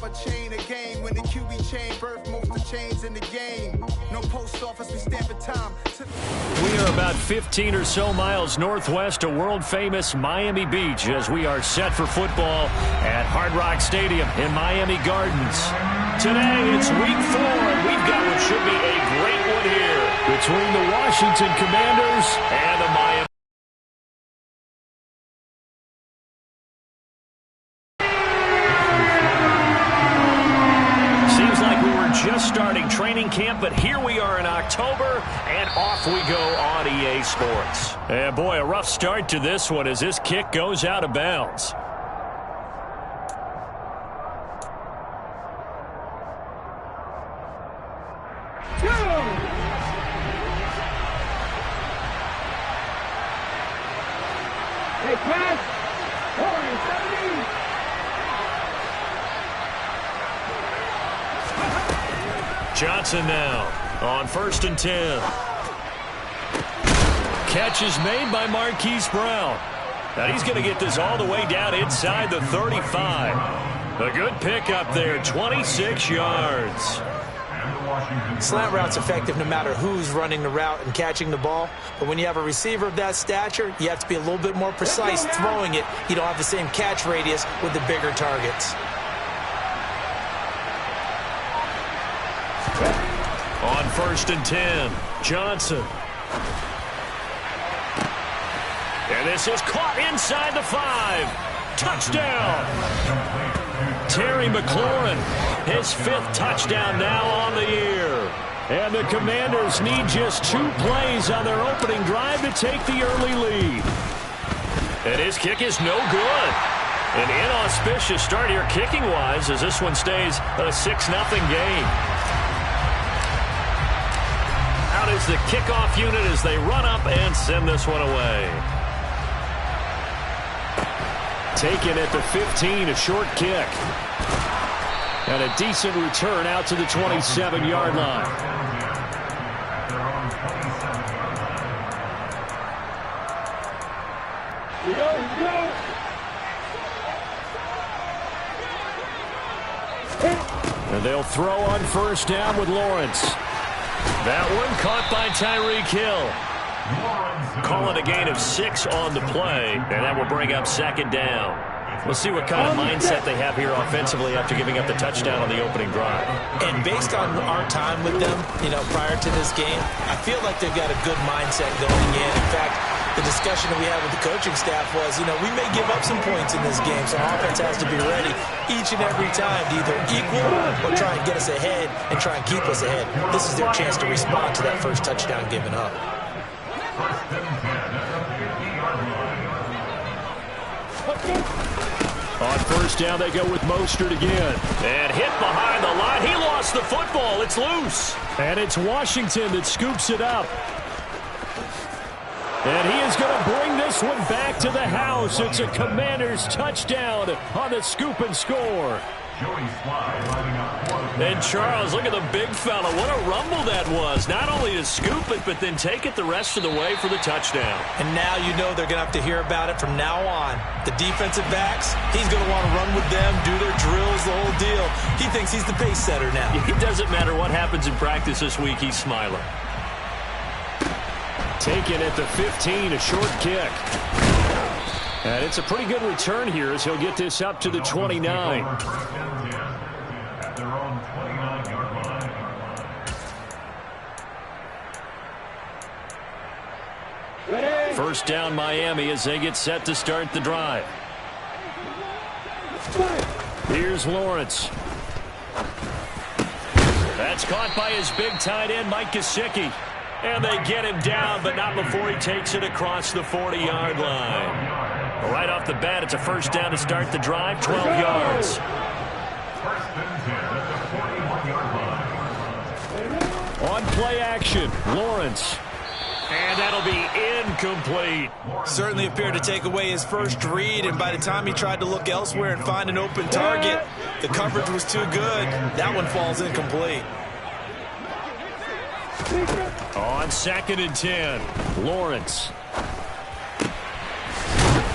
a chain of game. When the QB chain birth most of chains in the game. No post office, we stamp in time. We are about 15 or so miles northwest of world-famous Miami Beach as we are set for football at Hard Rock Stadium in Miami Gardens. Today, it's week 4, and we've got what should be a great one here between the Washington Commanders and the Miami. Seems like we were just starting training camp, but here we are in October, and off we go on EA Sports. And boy, a rough start to this one as this kick goes out of bounds. Johnson now on 1st and 10. Catch is made by Marquise Brown. Now he's going to get this all the way down inside the 35. A good pickup there, 26 yards. Slant route's effective no matter who's running the route and catching the ball. But when you have a receiver of that stature, you have to be a little bit more precise throwing it. You don't have the same catch radius with the bigger targets. On 1st and 10, Johnson. And this is caught inside the 5. Touchdown. Terry McLaurin, his 5th touchdown now on the year. And the Commanders need just 2 plays on their opening drive to take the early lead. And his kick is no good. An inauspicious start here kicking-wise as this one stays a 6-0 game. Out is the kickoff unit as they run up and send this one away. Taken at the 15, a short kick. And a decent return out to the 27-yard line. And they'll throw on 1st down with Lawrence. That one caught by Tyreek Hill. Calling a gain of 6 on the play, and that will bring up 2nd down. We'll see what kind of mindset they have here offensively after giving up the touchdown on the opening drive. And based on our time with them, prior to this game, I feel like they've got a good mindset going in. In fact, the discussion that we had with the coaching staff was, we may give up some points in this game, so offense has to be ready each and every time to either equal or try and get us ahead and try and keep us ahead. This is their chance to respond to that first touchdown given up. On 1st down, they go with Mostert again. And hit behind the line. He lost the football. It's loose. And it's Washington that scoops it up. And he is going to bring this one back to the house. It's a Commanders touchdown on the scoop and score. And Charles, look at the big fella. What a rumble that was. Not only to scoop it, but then take it the rest of the way for the touchdown. And now you know they're going to have to hear about it from now on. The defensive backs, he's going to want to run with them, do their drills, the whole deal. He thinks he's the pace setter now. It doesn't matter what happens in practice this week. He's smiling. Taken at the 15, a short kick. And it's a pretty good return here as he'll get this up to the 29. First down Miami as they get set to start the drive. Here's Lawrence. That's caught by his big tight end, Mike Gesicki. And they get him down, but not before he takes it across the 40-yard line. Right off the bat, it's a first down to start the drive, 12 yards. On play action, Lawrence. And that'll be incomplete. Certainly appeared to take away his first read, and by the time he tried to look elsewhere and find an open target, the coverage was too good. That one falls incomplete. On 2nd and 10, Lawrence.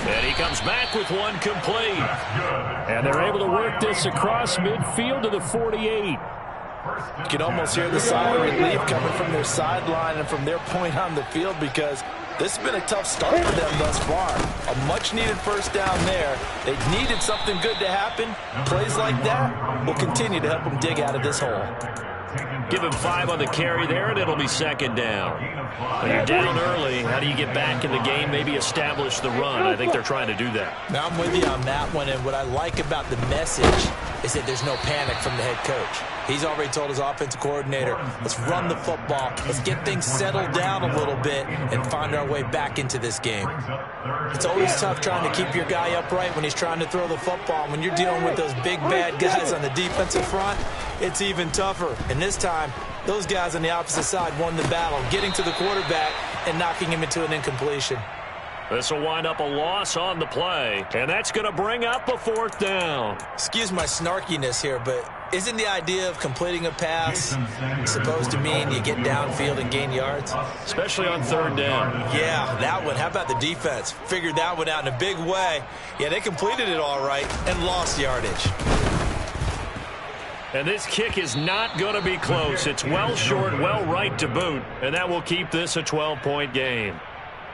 And he comes back with one complete. And they're able to work this across midfield to the 48. You can almost hear the sigh of relief coming from their sideline and from their point on the field, because this has been a tough start for them thus far. A much-needed first down there. They needed something good to happen. Plays like that will continue to help them dig out of this hole. Give him 5 on the carry there, and it'll be second down. When you're down early, how do you get back in the game, maybe establish the run? I think they're trying to do that. Now, I'm with you on that one, and what I like about the message is that there's no panic from the head coach. He's already told his offensive coordinator, let's run the football, let's get things settled down a little bit and find our way back into this game. It's always tough trying to keep your guy upright when he's trying to throw the football. When you're dealing with those big, bad guys on the defensive front, it's even tougher. And this time, those guys on the opposite side won the battle, getting to the quarterback and knocking him into an incompletion. This will wind up a loss on the play, and that's going to bring up a 4th down. Excuse my snarkiness here, but isn't the idea of completing a pass supposed to mean you get downfield and gain yards? Especially on 3rd down. Yeah, that one. How about the defense? Figured that one out in a big way. Yeah, they completed it all right and lost yardage. And this kick is not going to be close. It's well short, well right to boot, and that will keep this a 12-point game.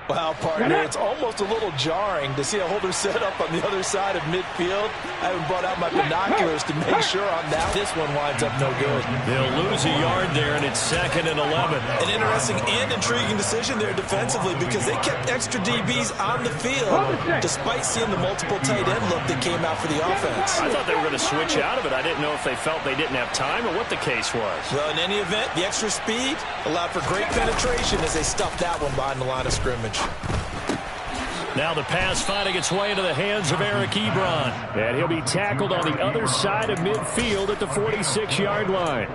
Wow, partner, it's almost a little jarring to see a holder set up on the other side of midfield. I haven't brought out my binoculars to make sure on that. This one winds up no good. They'll lose a yard there, and it's 2nd and 11. An interesting and intriguing decision there defensively, because they kept extra DBs on the field despite seeing the multiple tight end look that came out for the offense. I thought they were going to switch out of it. I didn't know if they felt they didn't have time or what the case was. Well, in any event, the extra speed allowed for great penetration as they stuffed that one behind the line of scrimmage. Now the pass finding its way into the hands of Eric Ebron. And he'll be tackled on the other side of midfield at the 46-yard line.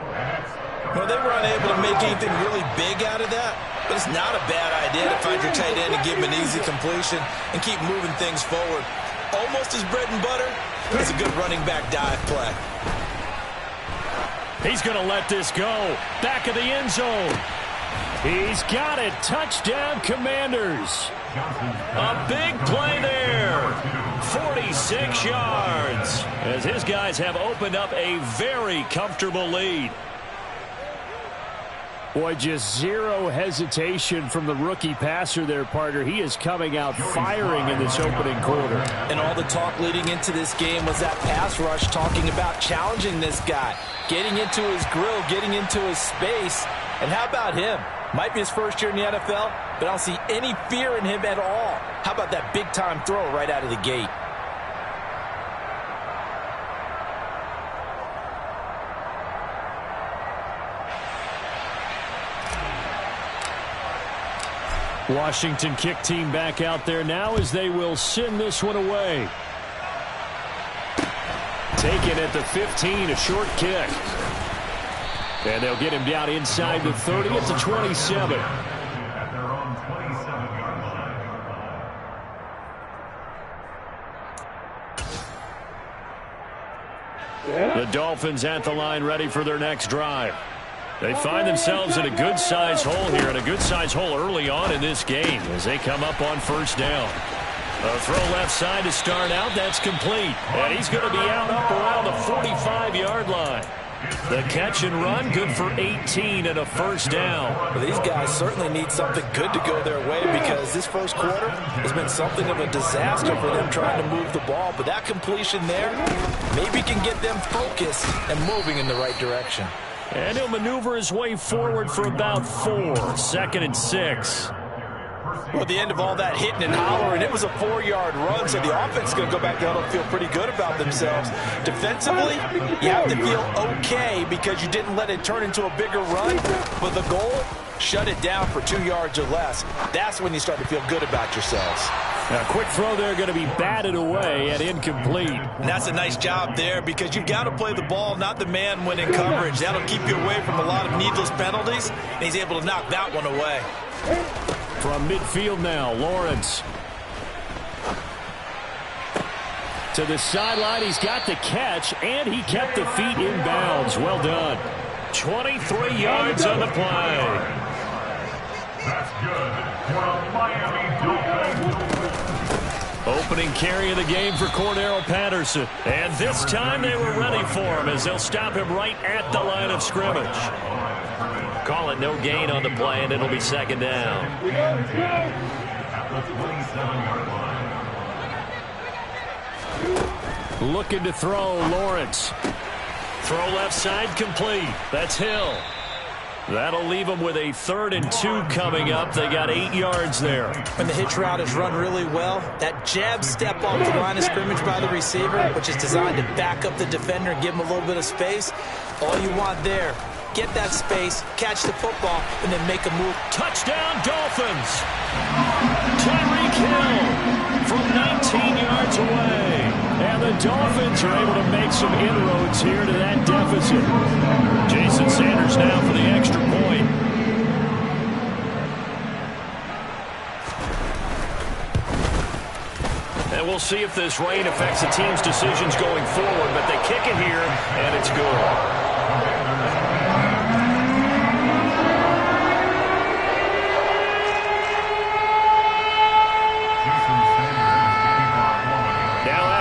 Well, they were unable to make anything really big out of that, but it's not a bad idea to find your tight end and give him an easy completion and keep moving things forward. Almost as bread and butter, but it's a good running back dive play. He's going to let this go. Back of the end zone. He's got it. Touchdown, Commanders. A big play there. 46 yards. As his guys have opened up a very comfortable lead. Boy, just zero hesitation from the rookie passer there, partner. He is coming out firing in this opening quarter. And all the talk leading into this game was that pass rush, talking about challenging this guy, getting into his grill, getting into his space. And how about him? Might be his first year in the NFL, but I don't see any fear in him at all. How about that big-time throw right out of the gate? Washington kick team back out there now as they will send this one away. Taken at the 15, a short kick. And they'll get him down inside the 30 at the 27. The Dolphins at the line ready for their next drive. They find themselves in a good-sized hole here, and a good-sized hole early on in this game as they come up on 1st down. A throw left side to start out. That's complete. And he's going to be out up around the 45-yard line. The catch and run, good for 18 and a 1st down. Well, these guys certainly need something good to go their way, because this first quarter has been something of a disaster for them trying to move the ball. But that completion there maybe can get them focused and moving in the right direction. And he'll maneuver his way forward for about 4. 2nd and 6. Well, at the end of all that hitting and hollering, it was a 4-yard run, so the offense is going to go back down and feel pretty good about themselves. Defensively, you have to feel okay because you didn't let it turn into a bigger run, but the goal, shut it down for 2 yards or less. That's when you start to feel good about yourselves. A quick throw there going to be batted away and incomplete. And that's a nice job there, because you've got to play the ball, not the man when in coverage. That'll keep you away from a lot of needless penalties, and he's able to knock that one away. From midfield now, Lawrence. To the sideline, he's got the catch, and he kept the feet in bounds. Well done. 23 yards on the play. That's good for a Miami Dolphins. Opening carry of the game for Cordero Patterson. And this time they were ready for him as they'll stop him right at the line of scrimmage. Call it no gain on the play, and it'll be second down. Looking to throw, Lawrence. Throw left side complete. That's Hill. That'll leave them with a 3rd and 2 coming up. They got 8 yards there. When the hitch route is run really well, that jab step off the line of scrimmage by the receiver, which is designed to back up the defender and give him a little bit of space, all you want there, get that space, catch the football, and then make a move. Touchdown, Dolphins! Tyreek Hill from 19 yards away. And the Dolphins are able to make some inroads here to that deficit. Jason Sanders now for the extra point. And we'll see if this rain affects the team's decisions going forward, but they kick it here, and it's good.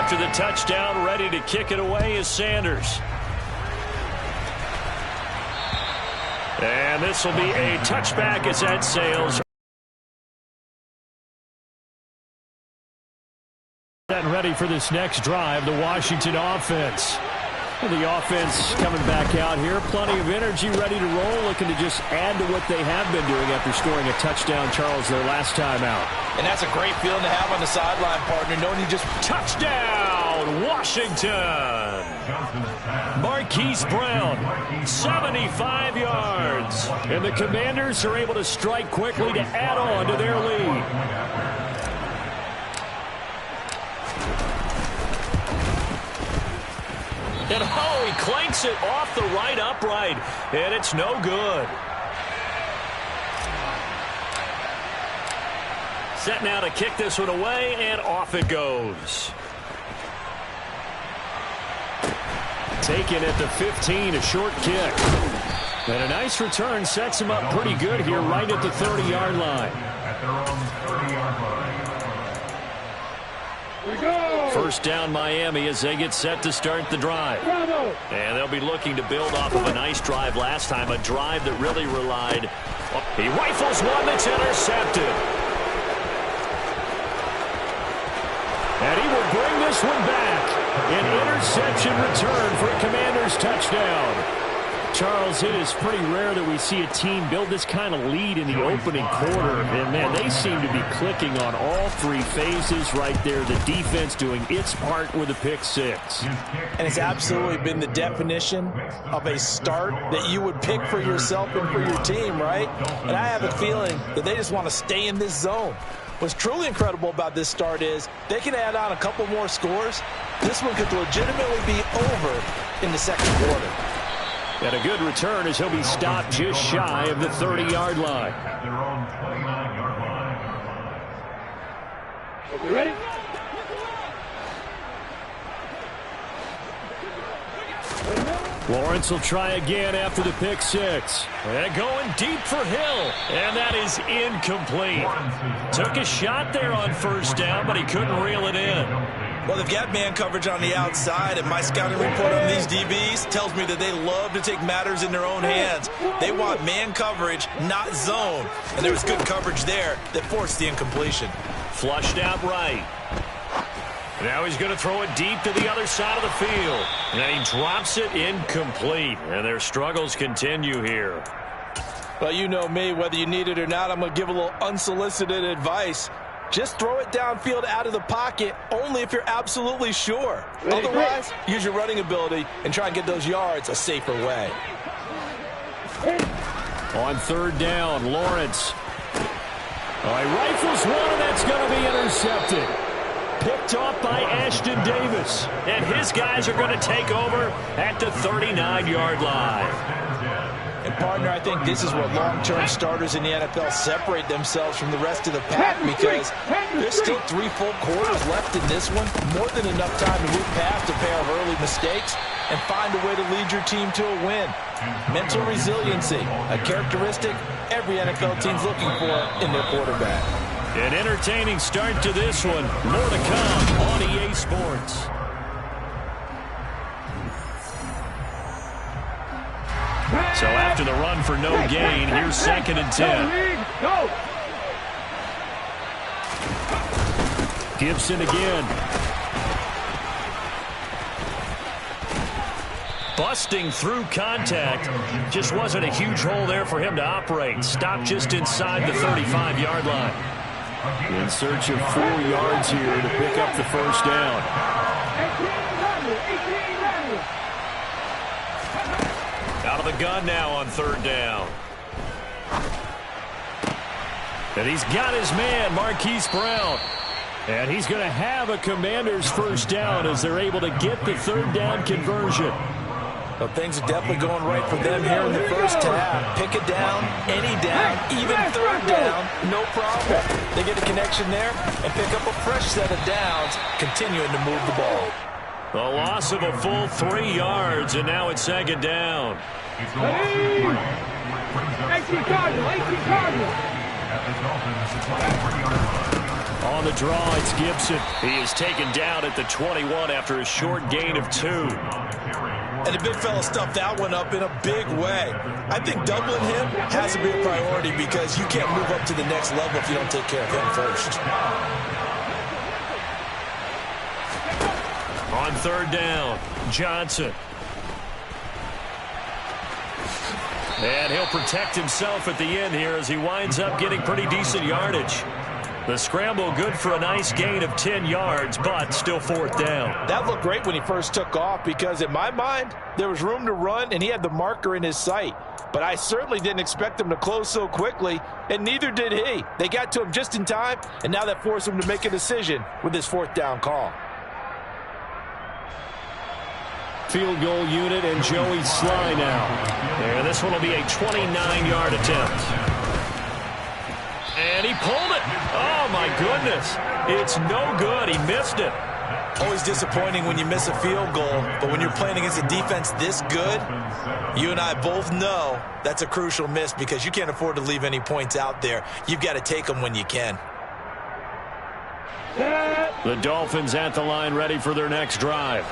After the touchdown, ready to kick it away is Sanders. And this will be a touchback as that sails. And ready for this next drive, the Washington offense. The offense coming back out here. Plenty of energy, ready to roll, looking to just add to what they have been doing after scoring a touchdown, Charles, their last time out. And that's a great feeling to have on the sideline, partner, knowing you just... Touchdown, Washington! Marquise Brown, 75 yards. And the Commanders are able to strike quickly to add on to their lead. And oh, he clanks it off the right upright, and it's no good. Set now to kick this one away, and off it goes. Taken at the 15, a short kick. And a nice return sets him up pretty good here right at the 30-yard line. At their own 30-yard line. First down Miami as they get set to start the drive. And they'll be looking to build off of a nice drive last time, a drive that really relied. He rifles one that's intercepted. And he will bring this one back. An interception return for a Commanders touchdown. Charles, it is pretty rare that we see a team build this kind of lead in the opening quarter. And, man, they seem to be clicking on all 3 phases right there. The defense doing its part with a pick 6. And it's absolutely been the definition of a start that you would pick for yourself and for your team, right? And I have a feeling that they just want to stay in this zone. What's truly incredible about this start is they can add on a couple more scores. This one could legitimately be over in the second quarter. And a good return as he'll be stopped just shy of the 30-yard line. At their own 29-yard line. You ready? Lawrence will try again after the pick 6. And going deep for Hill. And that is incomplete. Took a shot there on first down, but he couldn't reel it in. Well, they've got man coverage on the outside, and my scouting report on these DBs tells me that they love to take matters in their own hands. They want man coverage, not zone. And there was good coverage there that forced the incompletion. Flushed out right. Now he's going to throw it deep to the other side of the field. And then he drops it incomplete. And their struggles continue here. Well, you know me, whether you need it or not, I'm going to give a little unsolicited advice. Just throw it downfield out of the pocket only if you're absolutely sure. Otherwise, use your running ability and try and get those yards a safer way. On third down, Lawrence. Oh, he rifles one, and that's going to be intercepted. Picked off by Ashton Davis. And his guys are going to take over at the 39-yard line. And, partner, I think this is what long-term starters in the NFL separate themselves from the rest of the pack, because there's still 3 full quarters left in this one. More than enough time to move past a pair of early mistakes and find a way to lead your team to a win. Mental resiliency, a characteristic every NFL team's looking for in their quarterback. An entertaining start to this one. More to come on EA Sports. So after the run for no gain, here's 2nd and 10. Go! Gibson again. Busting through contact. Just wasn't a huge hole there for him to operate. Stopped just inside the 35-yard line. In search of 4 yards here to pick up the first down. Out of the gun now on 3rd down. And he's got his man, Marquise Brown. And he's going to have a Commanders first down as they're able to get the 3rd down conversion. Well, things are definitely going right for them here in the first half. Pick a down, any down, even 3rd down, no problem. They get a connection there and pick up a fresh set of downs, continuing to move the ball. A loss of a full 3 yards, and now it's 2nd down. 18 Cardinal. On the draw, it's Gibson. He is taken down at the 21 after a short gain of 2. And the big fella stuffed that one up in a big way. I think doubling him has to be a priority because you can't move up to the next level if you don't take care of him first. On 3rd down, Johnson. And he'll protect himself at the end here as he winds up getting pretty decent yardage. The scramble good for a nice gain of 10 yards, but still 4th down. That looked great when he first took off because in my mind, there was room to run and he had the marker in his sight. But I certainly didn't expect him to close so quickly, and neither did he. They got to him just in time, and now that forced him to make a decision with his 4th down call. Field goal unit and Joey Sly now. And this one will be a 29-yard attempt. And he pulled it. Oh, my goodness. It's no good. He missed it. Always disappointing when you miss a field goal, but when you're playing against a defense this good, you and I both know that's a crucial miss because you can't afford to leave any points out there. You've got to take them when you can. The Dolphins at the line ready for their next drive.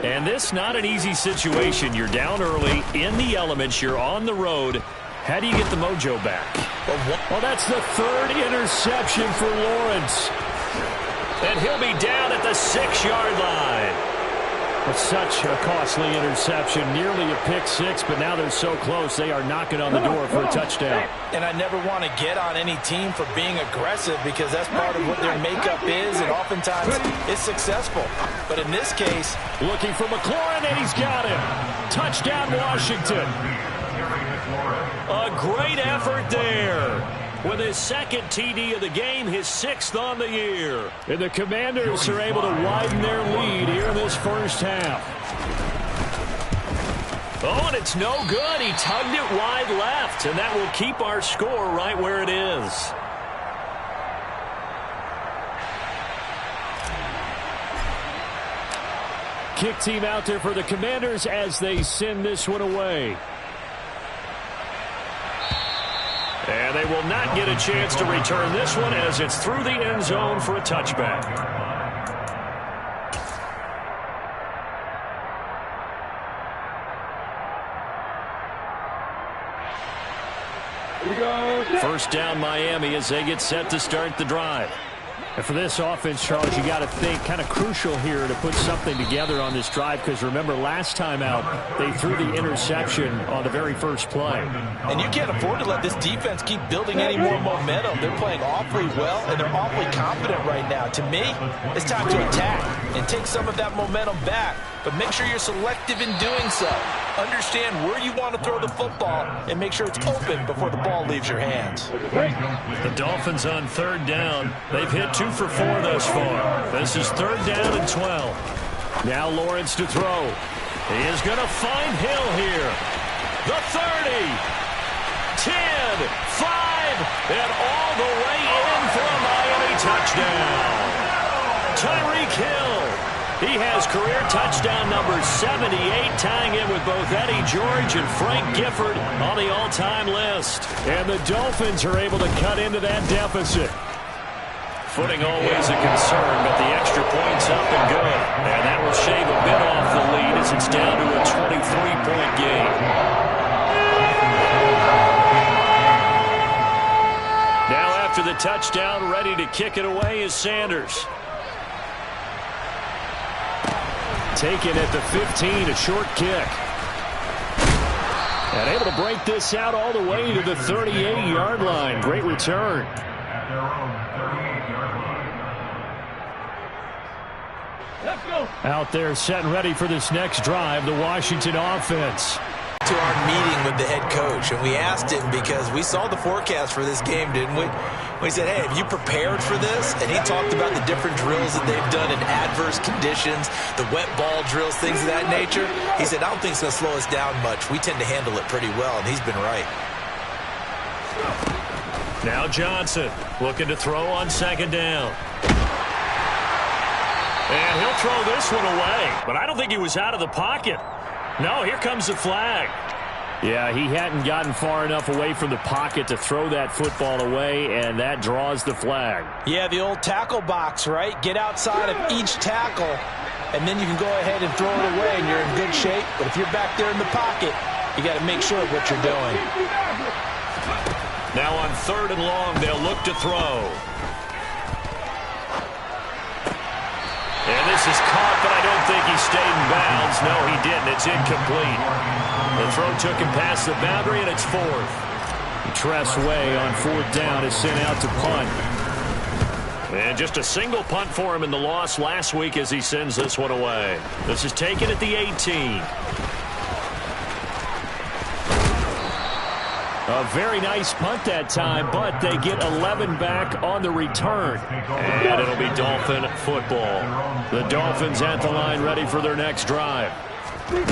And this not an easy situation. You're down early, in the elements, you're on the road. How do you get the mojo back? Well, that's the 3rd interception for Lawrence. And he'll be down at the 6-yard line. It's such a costly interception, nearly a pick 6, but now they're so close they are knocking on the door for a touchdown. And I never want to get on any team for being aggressive because that's part of what their makeup is, and oftentimes it's successful. But in this case, looking for McLaurin, and he's got him. Touchdown, Washington. A great effort there. With his 2nd TD of the game, his 6th on the year. And the Commanders are able to widen their lead here in this first half. Oh, and it's no good. He tugged it wide left, and that will keep our score right where it is. Kick team out there for the Commanders as they send this one away. And they will not get a chance to return this one as it's through the end zone for a touchback. First down Miami as they get set to start the drive. And for this offense, Charles, you got to think kind of crucial here to put something together on this drive because remember last time out they threw the interception on the very first play. And you can't afford to let this defense keep building any more momentum. They're playing awfully well and they're awfully confident right now. To me, it's time to attack and take some of that momentum back, but make sure you're selective in doing so. Understand where you want to throw the football and make sure it's open before the ball leaves your hands. The Dolphins on 3rd down. They've hit 2 for 4 thus far. This is 3rd down and 12. Now Lawrence to throw. He is going to find Hill here. The 30, 10, 5, and all the way in for a Miami touchdown. Tyreek Hill. He has career touchdown number 78, tying it with both Eddie George and Frank Gifford on the all-time list. And the Dolphins are able to cut into that deficit. Footing always a concern, but the extra point's up and good. And that will shave a bit off the lead as it's down to a 23-point game. Now after the touchdown, ready to kick it away is Sanders. Taken at the 15, a short kick. And able to break this out all the way to the 38-yard line. Great return. At their own 38-yard line. Let's go. Out there set and ready for this next drive, the Washington offense. To our meeting with the head coach, and we asked him because we saw the forecast for this game, didn't we? We said, hey, have you prepared for this? And he talked about the different drills that they've done in adverse conditions, the wet ball drills, things of that nature. He said, I don't think it's going to slow us down much. We tend to handle it pretty well, and he's been right. Now Johnson looking to throw on second down. And he'll throw this one away, but I don't think he was out of the pocket. No, here comes the flag. Yeah, he hadn't gotten far enough away from the pocket to throw that football away, and that draws the flag. Yeah, the old tackle box, right? Get outside of each tackle, and then you can go ahead and throw it away, and you're in good shape. But if you're back there in the pocket, you got to make sure of what you're doing. Now on 3rd and long, they'll look to throw. And this is caught, but I don't think he stayed in bounds. No, he didn't. It's incomplete. The throw took him past the boundary, and it's 4th. Tressway on 4th down is sent out to punt. And just a single punt for him in the loss last week as he sends this one away. This is taken at the 18. A very nice punt that time, but they get 11 back on the return. And it'll be Dolphin football. The Dolphins at the line ready for their next drive.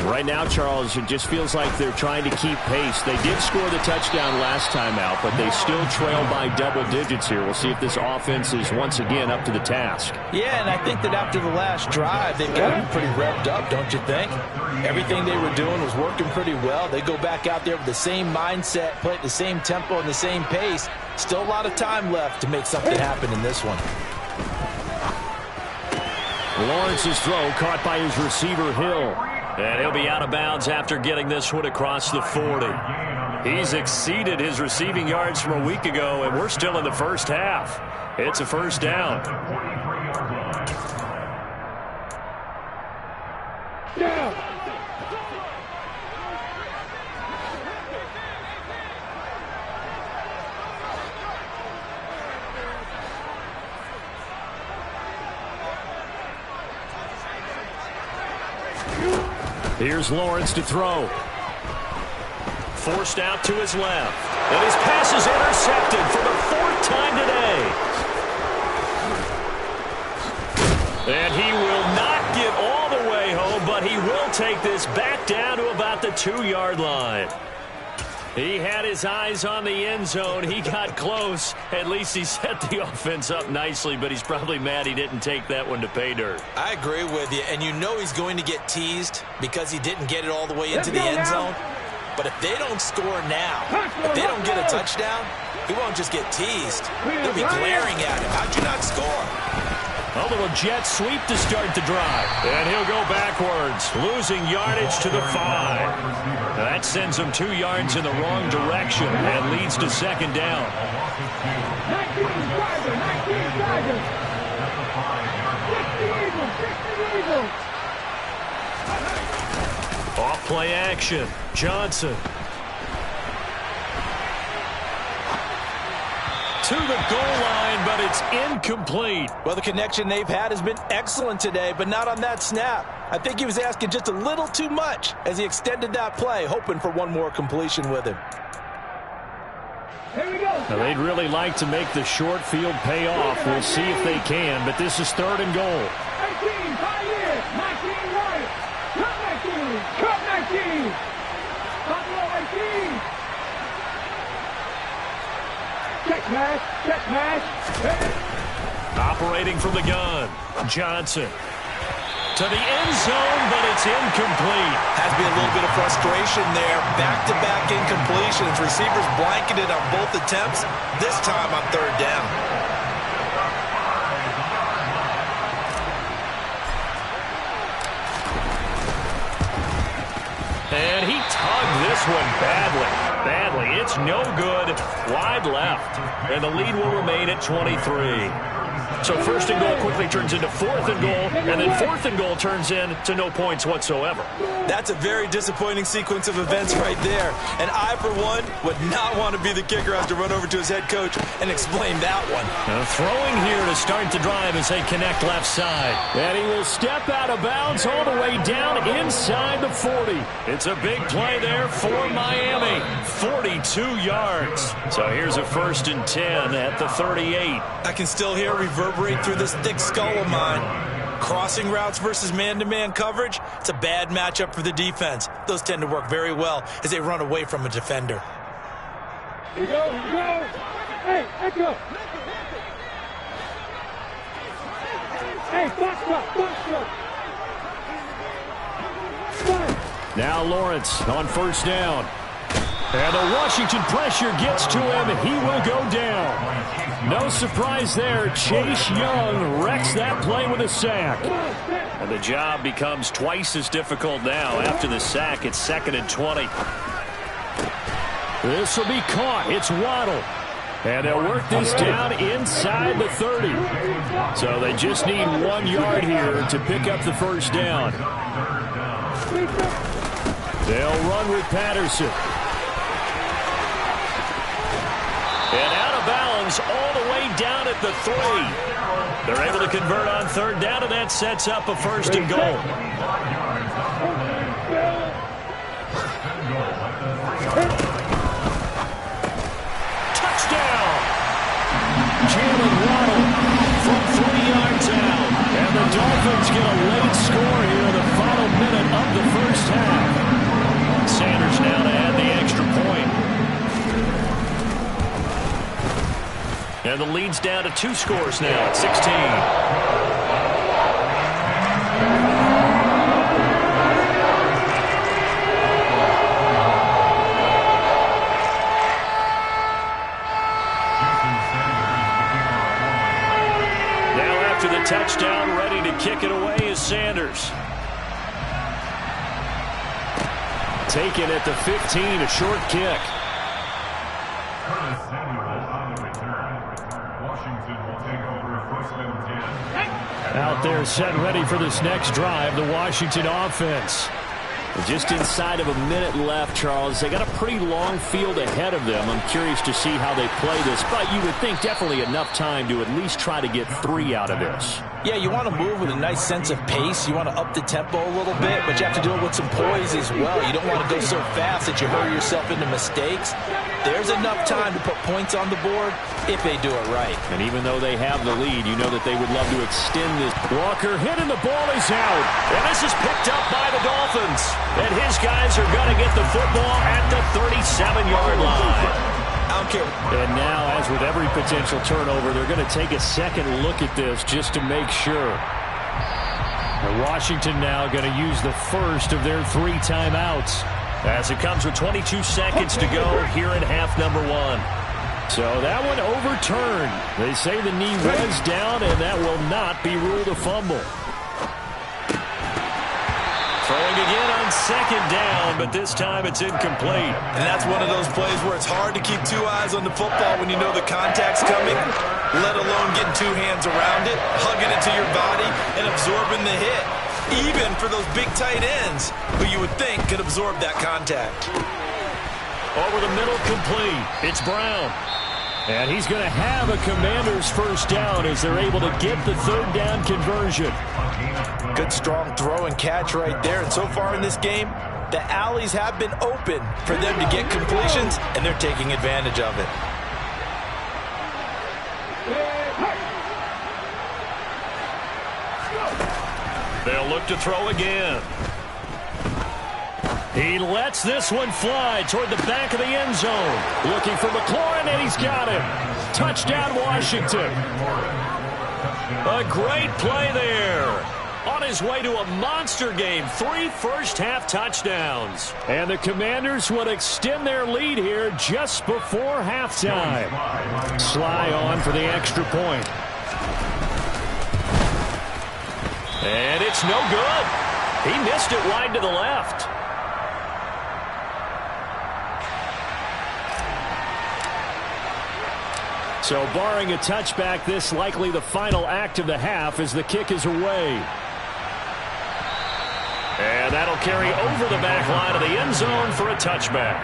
Right now, Charles, it just feels like they're trying to keep pace. They did score the touchdown last time out, but they still trail by double digits here. We'll see if this offense is once again up to the task. Yeah, and I think that after the last drive, they've got to be pretty revved up, don't you think? Everything they were doing was working pretty well. They go back out there with the same mindset, play at the same tempo and the same pace. Still a lot of time left to make something happen in this one. Lawrence's throw caught by his receiver, Hill. And he'll be out of bounds after getting this one across the 40. He's exceeded his receiving yards from a week ago, and we're still in the first half. It's a first down. Here's Lawrence to throw. Forced out to his left. And his pass is intercepted for the 4th time today. And he will not get all the way home, but he will take this back down to about the 2-yard line. He had his eyes on the end zone. He got close. At least he set the offense up nicely, but he's probably mad he didn't take that one to pay dirt. I agree with you, and you know he's going to get teased because he didn't get it all the way into the end zone. But if they don't score now, if they don't get a touchdown, he won't just get teased. They'll be glaring at him. How'd you not score? A little jet sweep to start the drive. And he'll go backwards, losing yardage to the 5. That sends him 2 yards in the wrong direction and leads to second down. 19 Tigers. 60 Eagles. Off play action. Johnson. To the goal line, but it's incomplete. Well, the connection they've had has been excellent today, but not on that snap. I think he was asking just a little too much as he extended that play, hoping for one more completion with him. Here we go. Now, they'd really like to make the short field pay off. We'll see if they can, but this is 3rd and goal. 18, Pioneer, 19 right. Cut 19. Buffalo 18. Check pass. Operating from the gun. Johnson. To the end zone, but it's incomplete. Has to be a little bit of frustration there. Back-to-back incompletions. Receivers blanketed on both attempts. This time on 3rd down. one badly. It's no good. Wide left. And the lead will remain at 23. So first and goal quickly turns into fourth and goal, and then fourth and goal turns into no points whatsoever. That's a very disappointing sequence of events right there. And I, for one, would not want to be the kicker after run over to his head coach and explain that one. Throwing here to start the drive as they connect left side. And he will step out of bounds all the way down inside the 40. It's a big play there for Miami. 42 yards. So here's a 1st and 10 at the 38. I can still hear reverberate through this thick skull of mine. Crossing routes versus man-to-man coverage, it's a bad matchup for the defense. Those tend to work very well as they run away from a defender. Here you go, here you go. Hey, let's go. Hey, box up. Now Lawrence on first down. And the Washington pressure gets to him. He will go down. No surprise there. Chase Young wrecks that play with a sack. And the job becomes twice as difficult now. After the sack, it's 2nd and 20. This will be caught. It's Waddle. And they'll work this down inside the 30. So they just need 1 yard here to pick up the first down. They'll run with Patterson. And out of bounds all the way down at the 3. They're able to convert on third down, and that sets up a 1st and goal. Touchdown! Jalen Waddle from 3 yards out. And the Dolphins get a late score here in the final minute of the first half. Sanders now to add the extra point. And the lead's down to 2 scores now at 16. Now after the touchdown, ready to kick it away is Sanders. Taken at the 15, a short kick. Out there set ready for this next drive, the Washington offense. Just inside of a minute left, Charles. They got a pretty long field ahead of them. I'm curious to see how they play this, but you would think definitely enough time to at least try to get 3 out of this. Yeah, you want to move with a nice sense of pace. You want to up the tempo a little bit, but you have to do it with some poise as well. You don't want to go so fast that you hurry yourself into mistakes. There's enough time to put points on the board if they do it right. And even though they have the lead, you know that they would love to extend this. Walker hit and the ball is out. And this is picked up by the Dolphins. And his guys are going to get the football at the 37-yard line. I don't care. And now, as with every potential turnover, they're going to take a second look at this just to make sure. And Washington now going to use the first of their 3 timeouts, as it comes with 22 seconds to go here in half number 1. So that one overturned. They say the knee was down, and that will not be ruled a fumble. Throwing again on second down, but this time it's incomplete. And that's one of those plays where it's hard to keep 2 eyes on the football when you know the contact's coming, let alone getting 2 hands around it, hugging it to your body, and absorbing the hit. Even for those big tight ends who you would think could absorb that contact. Over the middle, complete. It's Brown. And he's going to have a Commanders first down as they're able to get the 3rd down conversion. Good strong throw and catch right there. And so far in this game, the alleys have been open for them to get completions, and they're taking advantage of it. They'll look to throw again. He lets this one fly toward the back of the end zone. Looking for McLaurin, and he's got him. Touchdown, Washington. A great play there. On his way to a monster game. 3 first-half touchdowns. And the Commanders would extend their lead here just before halftime. Sly on for the extra point. And it's no good. He missed it wide to the left. So barring a touchback, this likely the final act of the half as the kick is away. And that'll carry over the back line of the end zone for a touchback.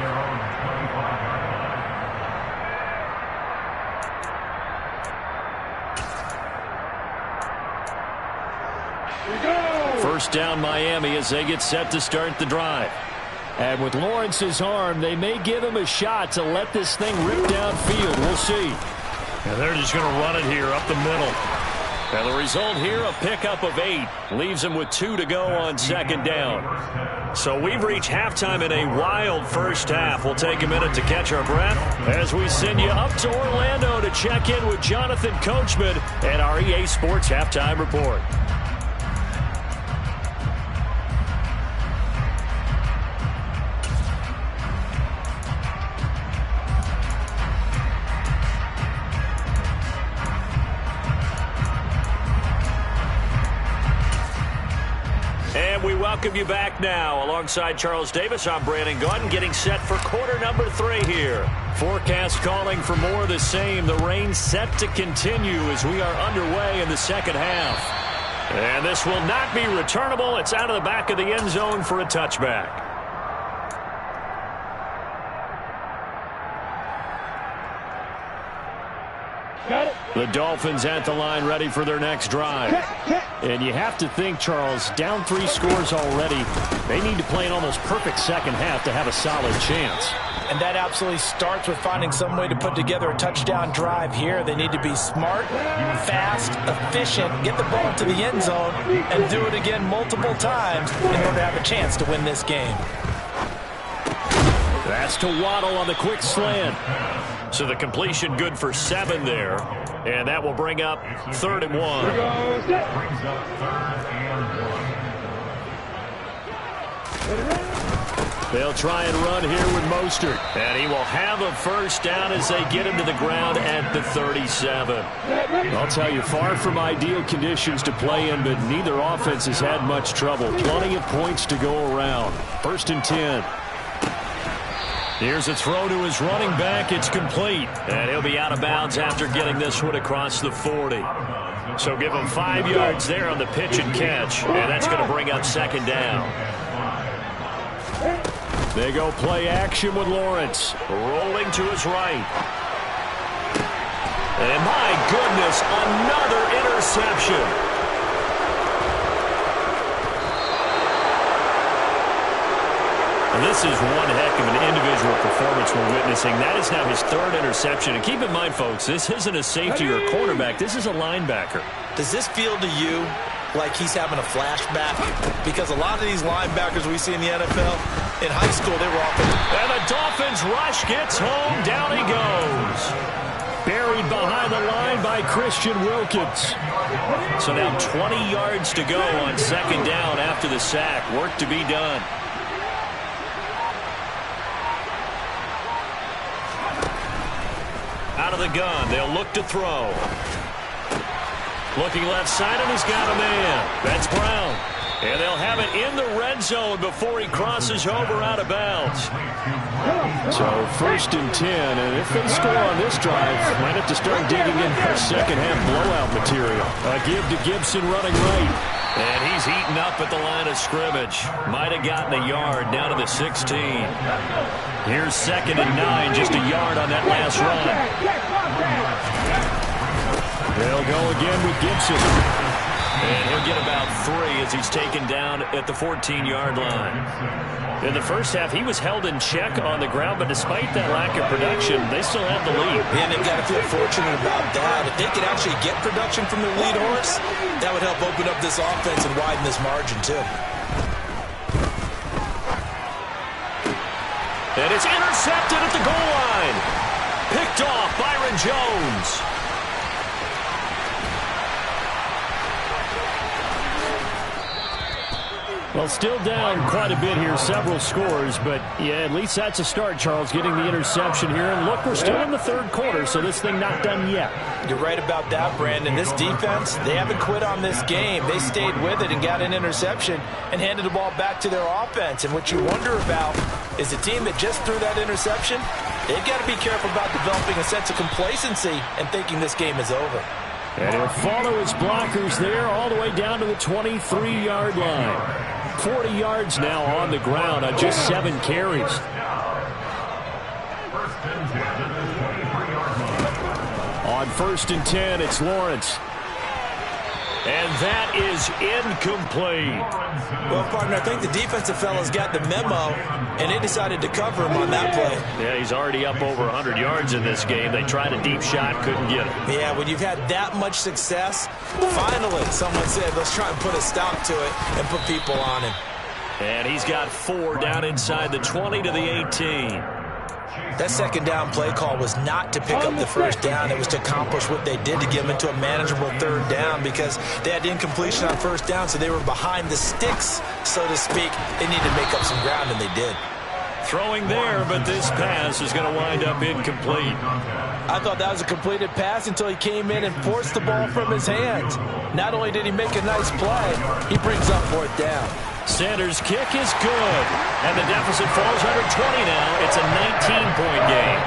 First down Miami as they get set to start the drive. And with Lawrence's arm, they may give him a shot to let this thing rip downfield. We'll see. And they're just going to run it here up the middle. And the result here, a pickup of 8. Leaves them with 2 to go on second down. So we've reached halftime in a wild first half. We'll take a minute to catch our breath as we send you up to Orlando to check in with Jonathan Coachman and our EA Sports Halftime Report. And we welcome you back now. Alongside Charles Davis, I'm Brandon Gaudin, getting set for quarter number 3 here. Forecast calling for more of the same. The rain set to continue as we are underway in the second half. And this will not be returnable. It's out of the back of the end zone for a touchback. The Dolphins at the line ready for their next drive. And you have to think, Charles, down 3 scores already. They need to play an almost perfect second half to have a solid chance. And that absolutely starts with finding some way to put together a touchdown drive here. They need to be smart, fast, efficient, get the ball to the end zone, and do it again multiple times in order to have a chance to win this game. That's to Waddle on the quick slant. So the completion good for 7 there. And that will bring up 3rd and 1. Brings up 3rd and 1. They'll try and run here with Mostert. And he will have a first down as they get him to the ground at the 37. I'll tell you, far from ideal conditions to play in, but neither offense has had much trouble. Plenty of points to go around. 1st and 10. Here's a throw to his running back. It's complete. And he'll be out of bounds after getting this one across the 40. So give him 5 yards there on the pitch and catch. And that's going to bring up 2nd down. They go play action with Lawrence. Rolling to his right. And my goodness, another interception. And this is one heck of an individual performance we're witnessing. That is now his 3rd interception. And keep in mind, folks, this isn't a safety or a cornerback. This is a linebacker. Does this feel to you like he's having a flashback? Because a lot of these linebackers we see in the NFL, in high school, they were often... And the Dolphins rush gets home. Down he goes. Buried behind the line by Christian Wilkins. So now 20 yards to go on 2nd down after the sack. Work to be done. Out of the gun, they'll look to throw. Looking left side, and he's got a man. That's Brown. And they'll have it in the red zone before he crosses over out of bounds. So 1st and 10, and if they score on this drive, might have to start digging in for second half blowout material. A give to Gibson running right. And he's eaten up at the line of scrimmage. Might have gotten a yard down to the 16. Here's 2nd and 9, just a yard on that last run. They'll go again with Gibson. And he'll get about 3 as he's taken down at the 14-yard line. In the first half, he was held in check on the ground, but despite that lack of production, they still have the lead. And they've got to feel fortunate about that. If they could actually get production from their lead horse, that would help open up this offense and widen this margin, too. And it's intercepted at the goal line. Picked off Byron Jones. Well, still down quite a bit here, several scores, but yeah, at least that's a start, Charles, getting the interception here. And look, we're still in the 3rd quarter, so this thing not done yet. You're right about that, Brandon. This defense, they haven't quit on this game. They stayed with it and got an interception and handed the ball back to their offense. And what you wonder about is the team that just threw that interception, They've got to be careful about developing a sense of complacency and thinking this game is over. And he'll follow his blockers there all the way down to the 23-yard line. 40 yards now on the ground on just 7 carries. On 1st and 10, it's Lawrence. And that is incomplete. Well, partner, I think the defensive fellas got the memo, and they decided to cover him on that play. Yeah, he's already up over 100 yards in this game. They tried a deep shot, couldn't get it. Yeah, when you've had that much success, finally, someone said, let's try and put a stop to it and put people on him. And he's got 4 down inside the 20 to the 18. That second down play call was not to pick up the first down. It was to accomplish what they did to get them into a manageable 3rd down because they had incompletion on 1st down, so they were behind the sticks, so to speak. They needed to make up some ground, and they did. Throwing there, but this pass is going to wind up incomplete. I thought that was a completed pass until he came in and forced the ball from his hands. Not only did he make a nice play, he brings up 4th down. Sanders' kick is good, and the deficit falls under 20 now. It's a 19-point game.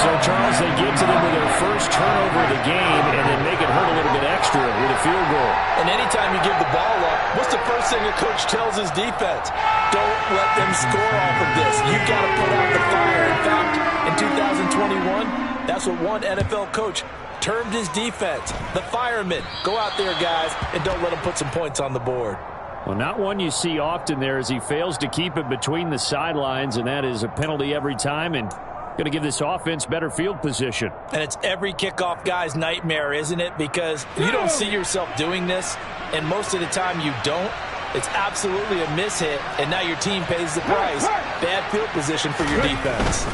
So, Charles, they get to them with their first turnover of the game and then make it hurt a little bit extra with a field goal. And anytime you give the ball up, what's the first thing a coach tells his defense? Don't let them score off of this. You've got to put out the fire. In fact, in 2021, that's what one NFL coach termed his defense. The firemen. Go out there, guys, and don't let them put some points on the board. Well, not one you see often there as he fails to keep it between the sidelines, and that is a penalty every time and going to give this offense better field position. And it's every kickoff guy's nightmare, isn't it? Because you don't see yourself doing this, and most of the time you don't. It's absolutely a mishit, and now your team pays the price. Bad field position for your defense.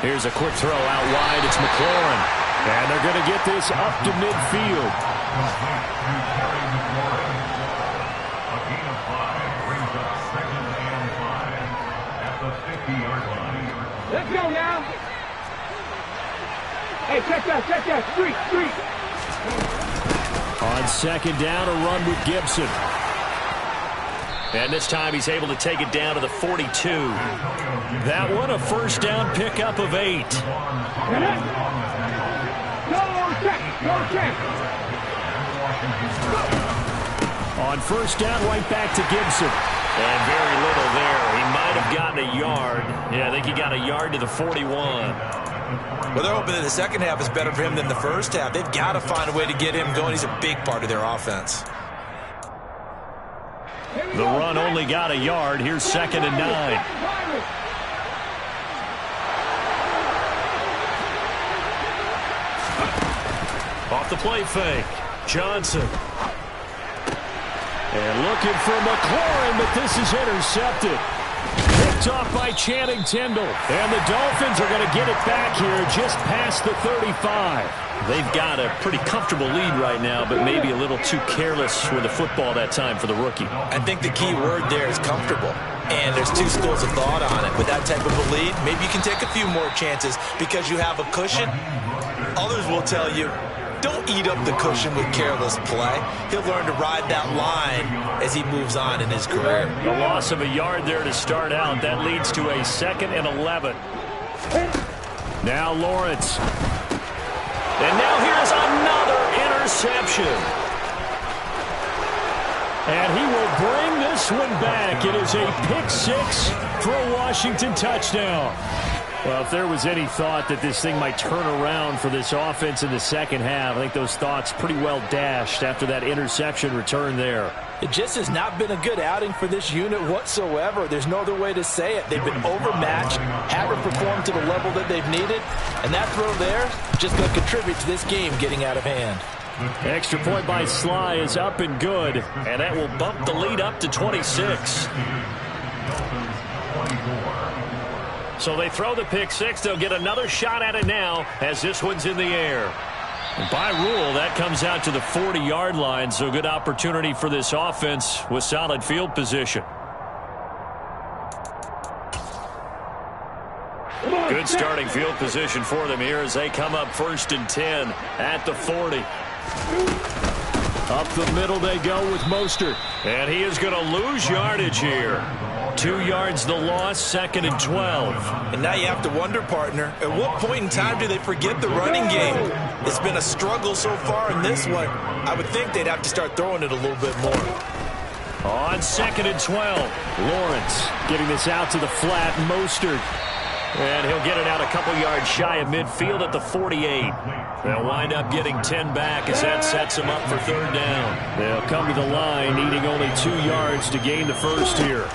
Here's a quick throw out wide. It's McLaurin. And they're going to get this up to midfield. Let's go now. Hey, check that. Street. On 2nd down, a run with Gibson. And this time he's able to take it down to the 42. That one, a 1st down pickup of 8. Go check. On 1st down, right back to Gibson. And very little there. He might have gotten a yard. Yeah, I think he got a yard to the 41. Well, they're hoping that the second half is better for him than the first half. They've got to find a way to get him going. He's a big part of their offense. The run only got a yard. Here's 2nd and 9. Off the play fake. Johnson. And looking for McLaurin, but this is intercepted. Picked off by Channing Tindall. And the Dolphins are going to get it back here just past the 35. They've got a pretty comfortable lead right now, but maybe a little too careless with the football that time for the rookie. I think the key word there is comfortable. And there's 2 schools of thought on it. With that type of a lead, maybe you can take a few more chances because you have a cushion. Others will tell you, don't eat up the cushion with careless play. He'll learn to ride that line as he moves on in his career. The loss of a yard there to start out. That leads to a 2nd and 11. Now Lawrence. And now here's another interception. And he will bring this one back. It is a pick 6 for a Washington touchdown. Well, if there was any thought that this thing might turn around for this offense in the second half, I think those thoughts pretty well dashed after that interception return there. It just has not been a good outing for this unit whatsoever. There's no other way to say it. They've been overmatched, haven't performed to the level that they've needed, and that throw there just going to contribute to this game getting out of hand. Extra point by Sly is up and good, and that will bump the lead up to 26. So they throw the pick 6. They'll get another shot at it now as this one's in the air. And by rule, that comes out to the 40-yard line, so good opportunity for this offense with solid field position. Good starting field position for them here as they come up 1st and 10 at the 40. Up the middle they go with Mostert. And he is going to lose yardage here. 2 yards the loss, 2nd and 12. And now you have to wonder, partner, at what point in time do they forget the running game? It's been a struggle so far in this one. I would think they'd have to start throwing it a little bit more. On 2nd and 12, Lawrence getting this out to the flat, Mostert. And he'll get it out a couple yards shy of midfield at the 48. They'll wind up getting 10 back as that sets them up for 3rd down. They'll come to the line needing only 2 yards to gain the first here.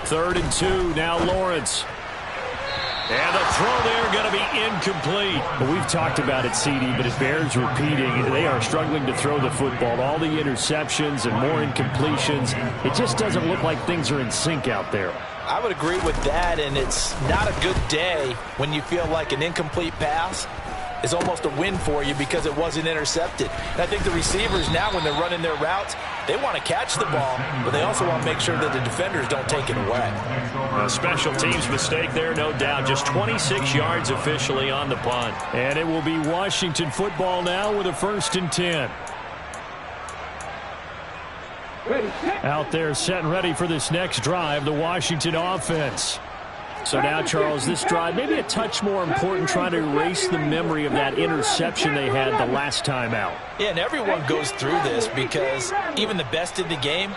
3rd and 2, now Lawrence. And the throw there going to be incomplete. Well, we've talked about it, CD, but it bears repeating. They are struggling to throw the football. All the interceptions and more incompletions. It just doesn't look like things are in sync out there. I would agree with that, and it's not a good day when you feel like an incomplete pass is almost a win for you because it wasn't intercepted. And I think the receivers now, when they're running their routes, they want to catch the ball, but they also want to make sure that the defenders don't take it away. A special teams mistake there, no doubt. Just 26 yards officially on the punt. And it will be Washington football now with a 1st and 10. Out there set and ready for this next drive, the Washington offense. So now, Charles, this drive maybe a touch more important, trying to erase the memory of that interception they had the last time out. Yeah, and everyone goes through this because even the best in the game,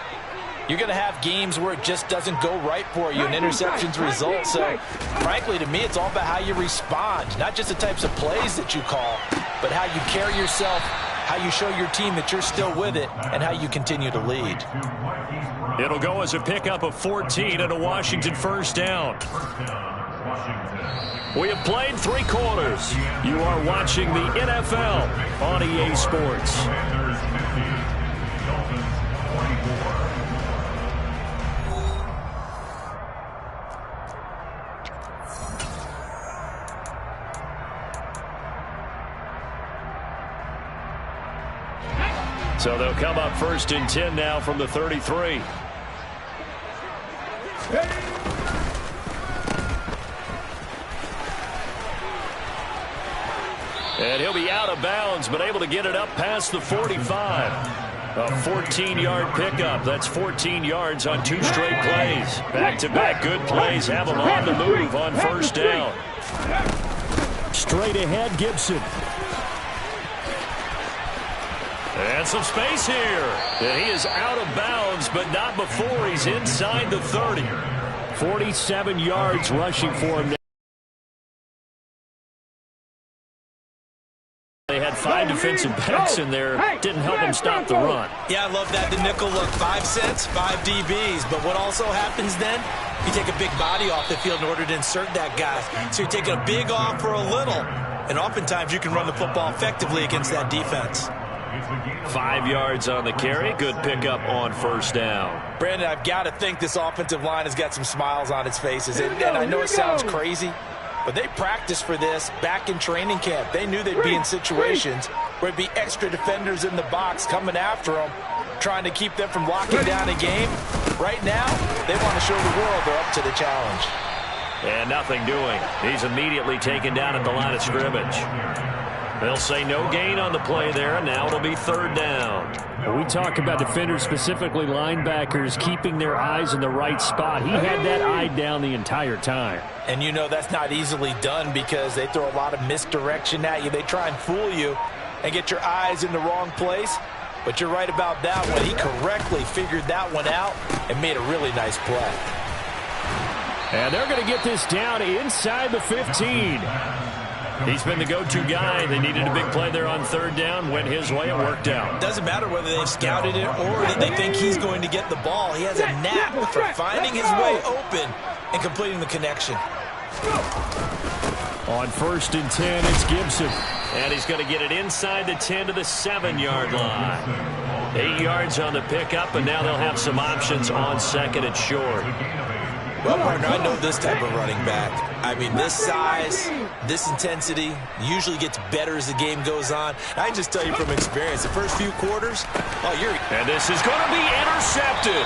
you're going to have games where it just doesn't go right for you and interceptions result. So, frankly, to me, it's all about how you respond, not just the types of plays that you call, but how you carry yourself, how you show your team that you're still with it, and how you continue to lead. It'll go as a pickup of 14 and a Washington 1st down. We have played 3 quarters. You are watching the NFL on EA Sports. So they'll come up 1st and 10 now from the 33. And he'll be out of bounds, but able to get it up past the 45. A 14-yard pickup. That's 14 yards on 2 straight plays. Back-to-back good plays have him on the move on 1st down. Straight ahead, Gibson. And some space here. And he is out of bounds, but not before he's inside the 30. 47 yards rushing for him. They had 5 defensive backs in there. Didn't help him stop the run. Yeah, I love that. The nickel look, 5 cents, 5 DBs. But what also happens then, you take a big body off the field in order to insert that guy. So you're taking a big off for a little. And oftentimes you can run the football effectively against that defense. 5 yards on the carry. Good pickup on 1st down. Brandon, I've got to think this offensive line has got some smiles on its faces. And I know it sounds crazy, but they practiced for this back in training camp. They knew they'd be in situations where it'd be extra defenders in the box coming after them, trying to keep them from locking down a game. Right now, they want to show the world they're up to the challenge. And nothing doing. He's immediately taken down at the line of scrimmage. They'll say no gain on the play there, and now it'll be 3rd down. When we talk about defenders, specifically linebackers, keeping their eyes in the right spot. He had that eye down the entire time. And you know that's not easily done because they throw a lot of misdirection at you. They try and fool you and get your eyes in the wrong place. But you're right about that one. He correctly figured that one out and made a really nice play. And they're going to get this down inside the 15. He's been the go-to guy. They needed a big play there on 3rd down. Went his way. It worked out. Doesn't matter whether they've scouted it or they think he's going to get the ball. He has a knack for finding his way open and completing the connection. On 1st and 10, it's Gibson. And he's going to get it inside the 10 to the 7-yard line. 8 yards on the pickup, and now they'll have some options on 2nd and short. Well, partner, I know this type of running back. I mean, this size, this intensity usually gets better as the game goes on. I can just tell you from experience, the first few quarters, And this is going to be intercepted.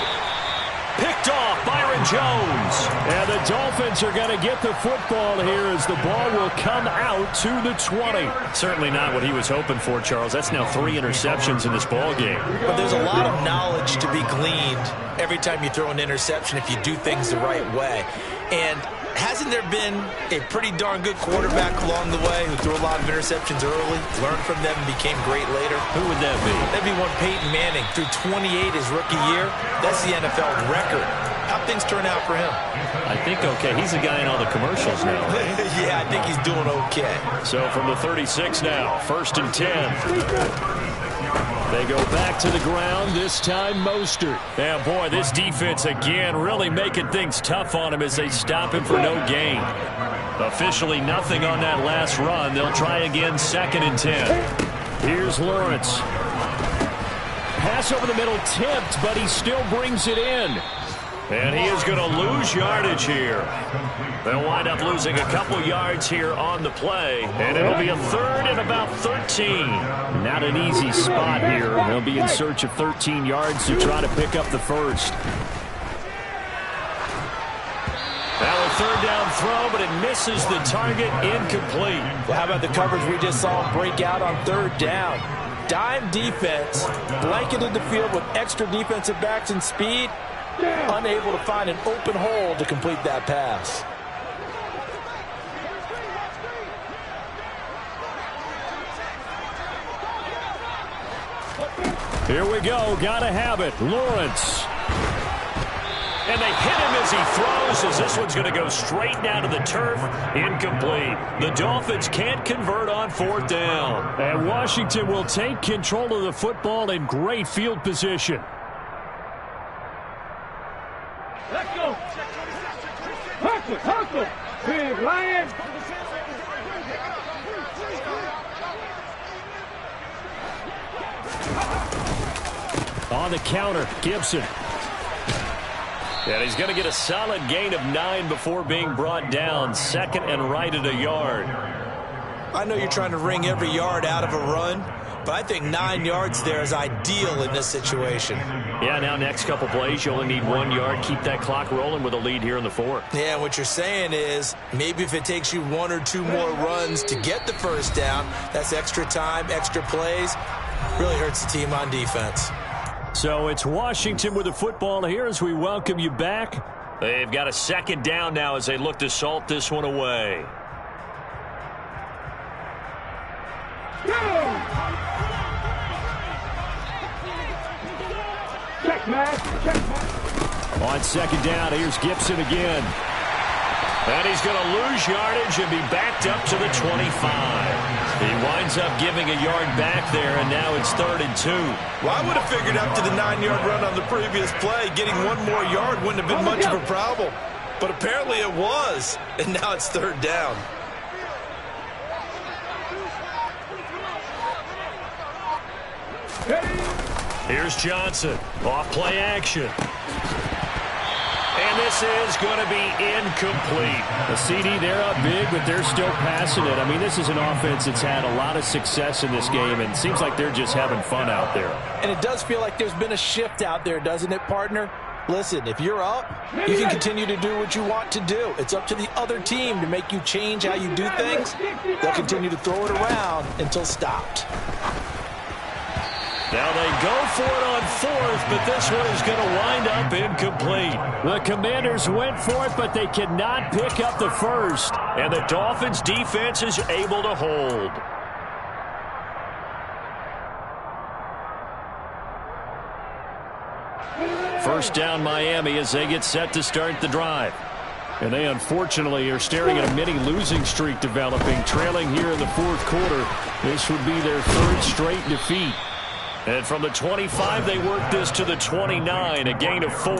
Picked off, Byron Jones. And the Dolphins are going to get the football here as the ball will come out to the 20. Certainly not what he was hoping for, Charles. That's now 3 interceptions in this ball game. But there's a lot of knowledge to be gleaned every time you throw an interception if you do things the right way. And hasn't there been a pretty darn good quarterback along the way who threw a lot of interceptions early, learned from them, and became great later? Who would that be? That'd be one Peyton Manning. Threw 28 his rookie year. That's the NFL record. How'd things turn out for him? I think okay. He's the guy in all the commercials now. Yeah, I think he's doing okay. So from the 36 now, 1st and 10. They go back to the ground, this time Mostert. Yeah, boy, this defense again really making things tough on him as they stop him for no gain. Officially nothing on that last run. They'll try again, 2nd and 10. Here's Lawrence. Pass over the middle tipped, but he still brings it in. And he is going to lose yardage here. They'll wind up losing a couple yards here on the play. And it'll be a 3rd and about 13. Not an easy spot here. They'll be in search of 13 yards to try to pick up the first. Now a 3rd down throw, but it misses the target, incomplete. Well, how about the coverage we just saw him break out on 3rd down? Dime defense, blanketed the field with extra defensive backs and speed. Unable to find an open hole to complete that pass. Here we go. Gotta have it. Lawrence. And they hit him as he throws, as this one's going to go straight down to the turf. Incomplete. The Dolphins can't convert on 4th down. And Washington will take control of the football in great field position. Let's go. Hustle. Big Lion. On the counter, Gibson. And he's going to get a solid gain of 9 before being brought down. 2nd and right at a yard. I know you're trying to wring every yard out of a run, but I think 9 yards there is ideal in this situation. Yeah, now next couple plays, you only need 1 yard. Keep that clock rolling with a lead here in the 4th. Yeah, what you're saying is maybe if it takes you 1 or 2 more runs to get the first down, that's extra time, extra plays. Really hurts the team on defense. So it's Washington with the football here as we welcome you back. They've got a 2nd down now as they look to salt this one away. Check, man. On 2nd down, here's Gibson again. And he's going to lose yardage and be backed up to the 25. He winds up giving a yard back there, and now it's 3rd and 2. Well, I would have figured up to the 9-yard run on the previous play. Getting 1 more yard wouldn't have been much of a problem. But apparently it was, and now it's 3rd down. Here's Johnson. Off play action. And this is going to be incomplete. The CD, they're up big, but they're still passing it. I mean, this is an offense that's had a lot of success in this game, and it seems like they're just having fun out there. And it does feel like there's been a shift out there, doesn't it, partner? Listen, if you're up, you can continue to do what you want to do. It's up to the other team to make you change how you do things. They'll continue to throw it around until stopped. Now they go for it on 4th, but this one is going to wind up incomplete. The Commanders went for it, but they cannot pick up the first. And the Dolphins' defense is able to hold. First down Miami as they get set to start the drive. And they unfortunately are staring at a mini losing streak developing, trailing here in the 4th quarter. This would be their 3rd straight defeat. And from the 25, they work this to the 29, a gain of 4.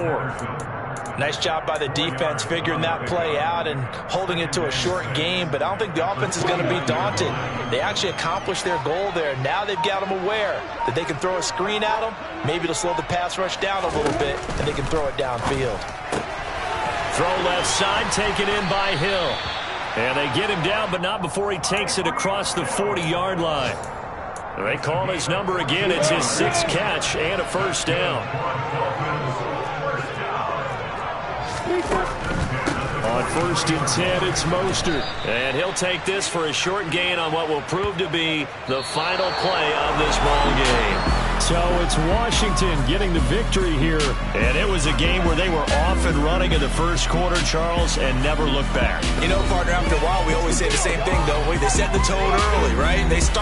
Nice job by the defense figuring that play out and holding it to a short game, but I don't think the offense is going to be daunted. They actually accomplished their goal there. Now they've got them aware that they can throw a screen at them, maybe to slow the pass rush down a little bit, and they can throw it downfield. Throw left side, taken in by Hill. And they get him down, but not before he takes it across the 40-yard line. They call his number again. It's his 6th catch and a first down. On 1st and 10, it's Mostert. And he'll take this for a short gain on what will prove to be the final play of this ball game. So it's Washington getting the victory here. And it was a game where they were off and running in the first quarter, Charles, and never looked back. You know, partner, after a while, we always say the same thing, don't we? They set the tone early, right? They start